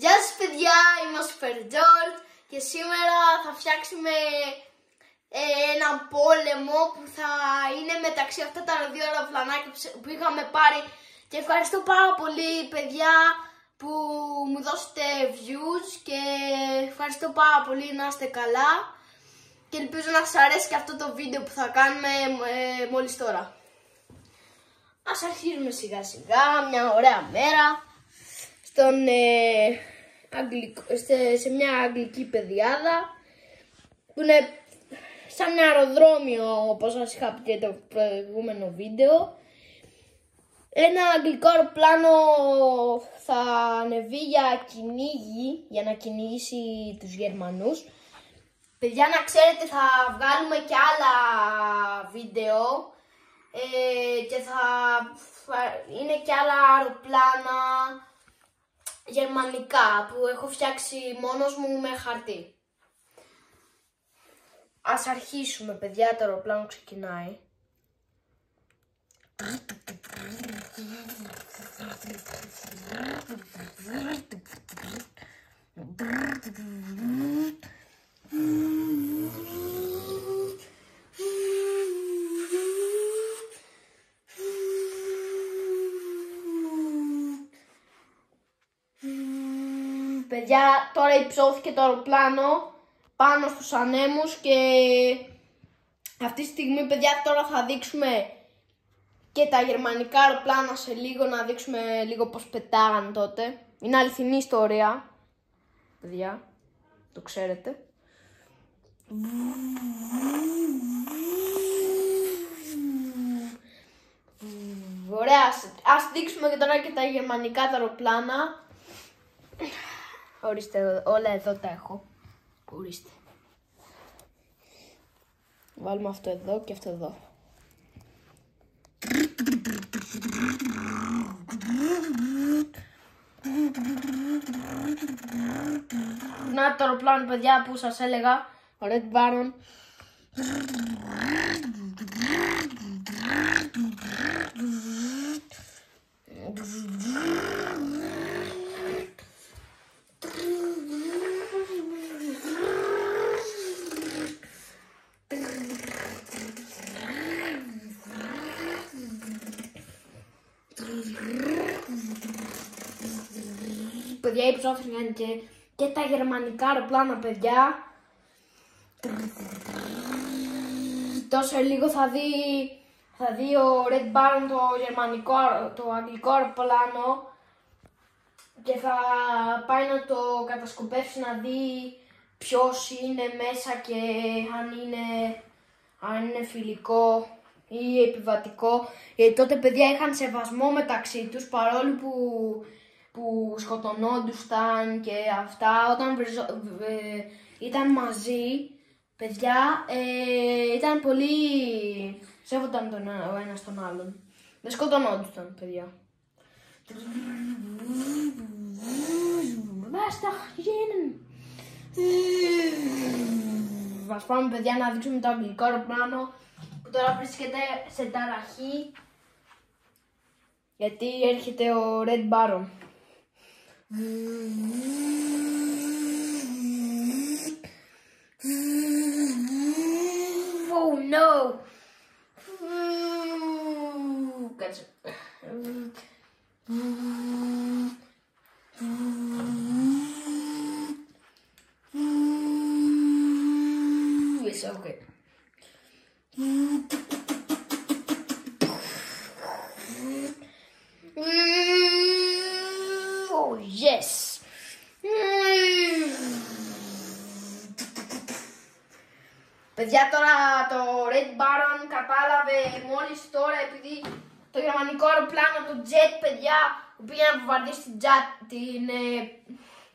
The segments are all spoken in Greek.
Γεια σας παιδιά, είμαι ο Super George και σήμερα θα φτιάξουμε έναν πόλεμο που θα είναι μεταξύ αυτά τα δύο αεροπλανάκια που είχαμε πάρει και ευχαριστώ πάρα πολύ παιδιά που μου δώσετε views και ευχαριστώ πάρα πολύ, να είστε καλά και ελπίζω να σας αρέσει και αυτό το βίντεο που θα κάνουμε μόλις τώρα. Ας αρχίσουμε σιγά σιγά, μια ωραία μέρα σε μια αγγλική πεδιάδα που είναι σαν ένα αεροδρόμιο, όπως σας είχα πει και το προηγούμενο βίντεο. Ένα αγγλικό αεροπλάνο θα ανεβεί για κυνήγι, για να κυνηγήσει τους Γερμανούς. Παιδιά, να ξέρετε, θα βγάλουμε και άλλα βίντεο και θα είναι και άλλα αεροπλάνα γερμανικά που έχω φτιάξει μόνος μου με χαρτί. Ας αρχίσουμε παιδιά, το αεροπλάνο ξεκινάει. Παιδιά, τώρα υψώθηκε το αεροπλάνο πάνω στους ανέμους και αυτή τη στιγμή, παιδιά, τώρα θα δείξουμε και τα γερμανικά αεροπλάνα σε λίγο, να δείξουμε λίγο πώς πετάγαν τότε. Είναι αληθινή ιστορία, παιδιά, το ξέρετε. Ωραία, ας δείξουμε και τώρα και τα γερμανικά τα αεροπλάνα. Ορίστε, όλα εδώ τα έχω. Ορίστε. Βάλουμε αυτό εδώ και αυτό εδώ. Να το αεροπλάνο, παιδιά, που σας έλεγα, ο Red Baron. Παιδιά, υψώθηκαν και τα γερμανικά αεροπλάνα, παιδιά. Τόσο λίγο θα δει ο Red Baron το αγγλικό αεροπλάνο και θα πάει να το κατασκοπεύσει, να δει ποιος είναι μέσα και αν είναι φιλικό ή επιβατικό. Γιατί τότε, παιδιά, είχαν σεβασμό μεταξύ τους, παρόλο που σκοτωνόντουσαν και αυτά. Όταν ήταν μαζί, παιδιά, ήταν πολύ... σέβονταν ο ένας τον άλλον. Δεν σκοτωνόντουσαν, παιδιά. Βάστα, γίνουν. Ας πάμε, παιδιά, να δείξουμε το αγγλικό αεροπλάνο που τώρα βρίσκεται σε ταραχή γιατί έρχεται ο Red Baron. Oh no! Κάτσε. It's okay. Oh yes! Παιδιά, τώρα το Red Baron κατάλαβε μόλις τώρα, επειδή το γερμανικό αεροπλάνο, το jet, παιδιά, που πήγε να βομβαρδίσει την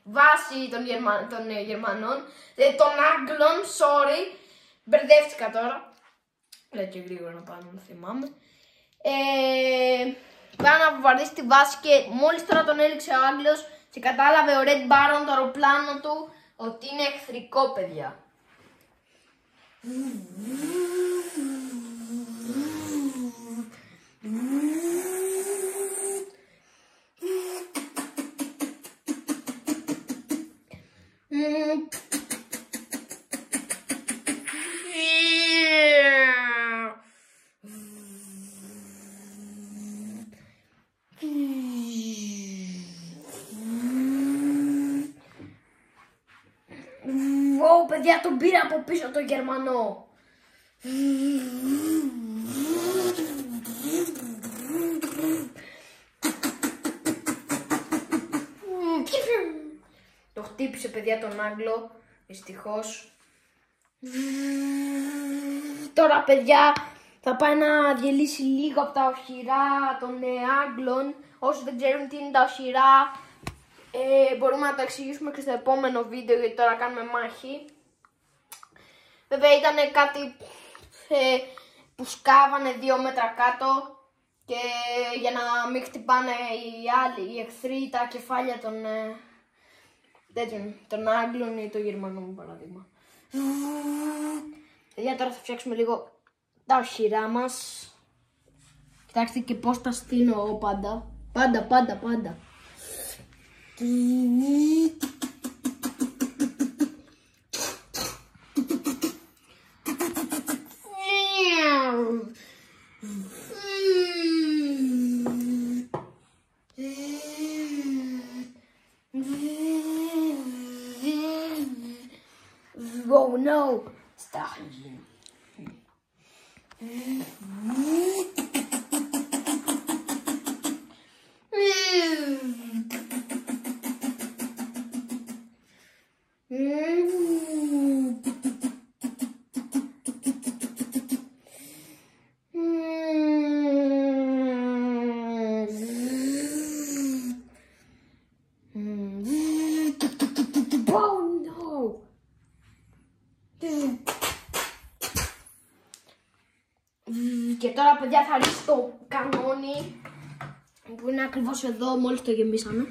βάση των Γερμανών, των Άγγλων, sorry, μπερδεύτηκα τώρα. Λέω και γρήγορα να πάω να θυμάμαι. Πάει να βομβαρδίσει τη βάση και μόλις τώρα τον έλειξε ο Άγγλος και κατάλαβε ο Red Baron το αεροπλάνο του ότι είναι εχθρικό, παιδιά. Ω, παιδιά, τον πήρα από πίσω τον Γερμανό. Το χτύπησε, παιδιά, τον Άγγλο, δυστυχώς. Τώρα, παιδιά, θα πάει να διαλύσει λίγο από τα οχυρά των Άγγλων. Όσοι δεν ξέρουν τι είναι τα οχυρά, μπορούμε να τα εξηγήσουμε και στο επόμενο βίντεο, γιατί τώρα κάνουμε μάχη. Βέβαια ήταν κάτι που σκάβανε 2 μέτρα κάτω και για να μην χτυπάνε οι εχθροί τα κεφάλια των Άγγλων ή των Γερμανών, παράδειγμα. Παιδιά, τώρα θα φτιάξουμε λίγο τα οχυρά μας. Κοιτάξτε και πώς τα στείνω πάντα. Πάντα. Oh no! Stacheln. Και τώρα, παιδιά, θα ρίξει το κανόνι που είναι ακριβώς εδώ, μόλις το γεμίσαμε.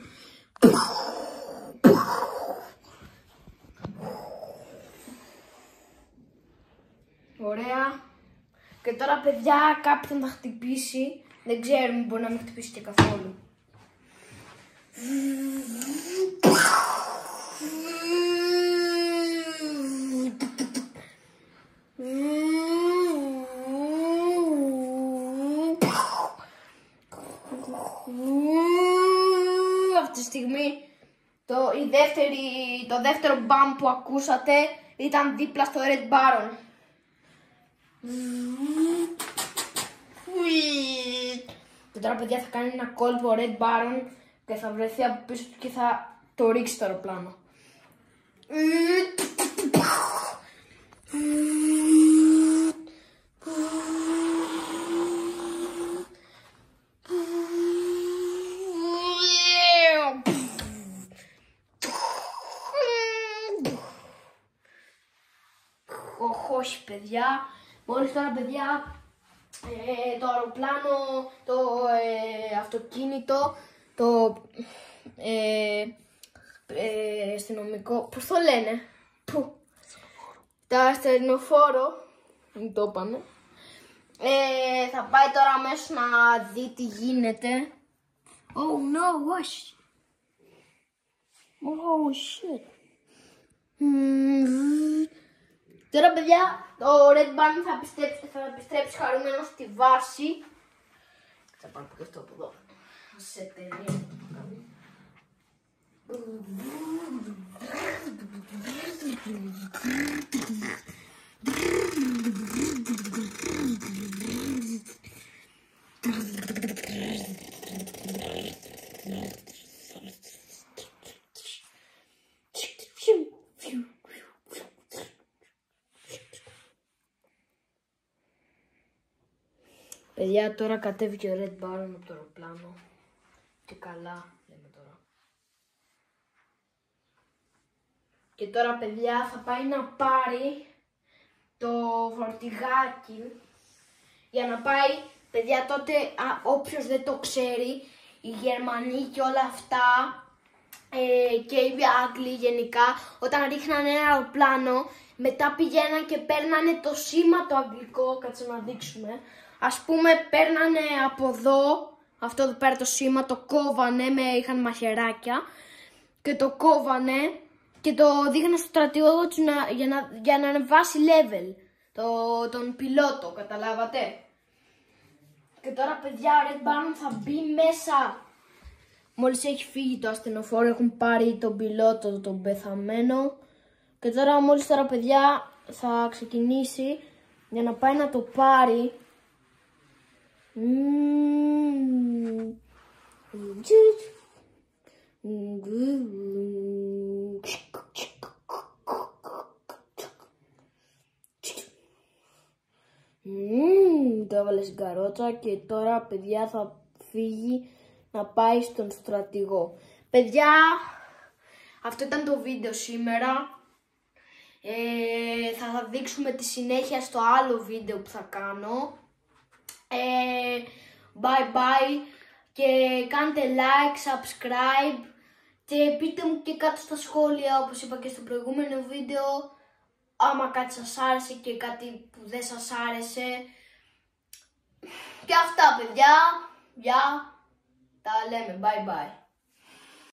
Ωραία. Και τώρα, παιδιά, κάποιον θα χτυπήσει. Δεν ξέρουμε, μπορεί να μην χτυπήσει και καθόλου. Αυτή τη στιγμή το δεύτερο μπαμ που ακούσατε ήταν δίπλα στο Red Baron. Και τώρα, παιδιά, θα κάνει ένα κόλπο ο Red Baron και θα βρεθεί από πίσω του και θα το ρίξει το αεροπλάνο. Όχι, παιδιά. Μόλις τώρα, παιδιά, το αεροπλάνο, το αυτοκίνητο, το αστυνομικό, πώς το λένε, το ασθενοφόρο, μην το είπαμε, θα πάει τώρα αμέσως να δει τι γίνεται. Oh no, όχι. Oh shit. Τώρα, παιδιά, το Red Baron θα επιστρέψει χαρούμενο στη βάση. Θα πάρω και αυτό από εδώ. Σε ταινία. Παιδιά, τώρα κατέβηκε ο Red Baron από το αεροπλάνο. Και καλά, λέμε τώρα. Και τώρα, παιδιά, θα πάει να πάρει το φορτηγάκι. Για να πάει, παιδιά, τότε, όποιος δεν το ξέρει, οι Γερμανοί και όλα αυτά, και οι Άγγλοι γενικά, όταν ρίχνανε ένα αεροπλάνο, μετά πηγαίναν και παίρνανε το σήμα το αγγλικό, κάτσε να δείξουμε. Ας πούμε, παίρνανε από εδώ, αυτό εδώ πέρα το σήμα, το κόβανε, είχαν μαχαιράκια και το κόβανε και το δείχνω στο στρατηγό του για να ανεβάσει level τον πιλότο, καταλάβατε. Και τώρα παιδιά ο Red Baron θα μπει μέσα. Μόλις έχει φύγει το ασθενοφόρο, έχουν πάρει τον πιλότο, τον πεθαμένο. Και τώρα μόλις τώρα παιδιά θα ξεκινήσει για να πάει να το πάρει. Το έβαλε στην καρότσα και τώρα παιδιά θα φύγει να πάει στον στρατηγό. Παιδιά, αυτό ήταν το βίντεο σήμερα. Θα δείξουμε τη συνέχεια στο άλλο βίντεο που θα κάνω. Bye bye και κάντε like, subscribe και πείτε μου και κάτω στα σχόλια, όπως είπα και στο προηγούμενο βίντεο, άμα κάτι σας άρεσε και κάτι που δεν σας άρεσε. Και αυτά παιδιά, γεια, τα λέμε, bye bye.